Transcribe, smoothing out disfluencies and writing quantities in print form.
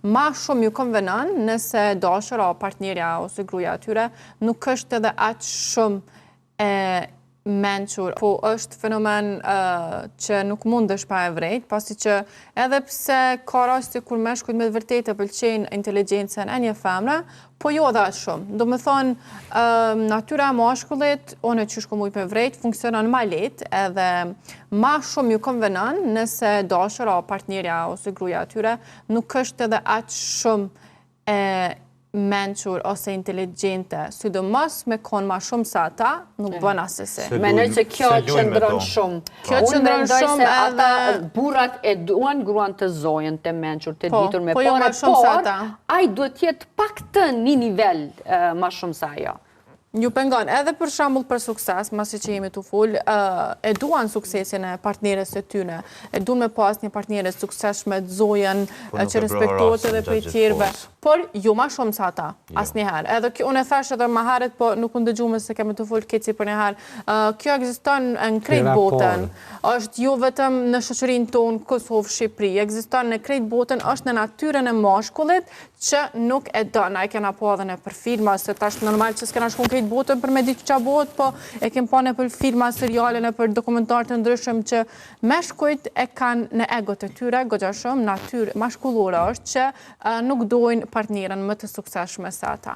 ma shumë ju konvenon nëse dashura o partnerja ose gruaja atyre nuk është edhe aq shumë e mençur, po është fenomen që nuk mundesh pa e vrejt, pasi që edhe pse ka raste kur meshkujt me vërtet e pëlqejnë inteligjencën e një femre, po jo edhe aq shumë. Do me thonë, natyra e mashkullit, one që shko mujt me vrejt, funksionon ma lehtë edhe ma shumë ju konvenon nëse dashura o partnerja ose gruaja atyre nuk është edhe aq shumë e mençur ose inteligjente, sidomos me konë ma shumë sa ata, nuk bën asesi. Menoj se kjo qëndron shumë. Kjo qëndron shumë ata burrat e duan gruan të zonjën, të mençur, të ditur me pore, por ai duhet jetë paktën një nivel ma shumë sa ajo. Ju pengon, edhe për shembull për sukses, masi që jemi të full, e duan suksesin e partneres së tyne, e duan me pas një partneres suksesshme të zonjën, që respektohet edhe për tjerëve, por jo ma shumë sa ata, asnjëherë. Edhe unë e thash edhe më herët, po nuk unë dëgjume se kemi të full keci për një herë. Kjo ekziston në krejt botën, është jo vetëm në shoqërinë tonë Kosovë, Shqipëri, ekziston në krejt botën, është në natyrën e mashkullit që nuk e don. Ai kena pa edhe në për filma, se tash normal që s'kena shku në krejt botën për me ditë qa bot, po e kem pa në për filma, seriale, në për dokumentar të ndryshëm që meshkujt e kanë në egot e tyre, goxha shumë natyrë mashkullore është që nuk dojnë partnerën më të suksesshme se ata.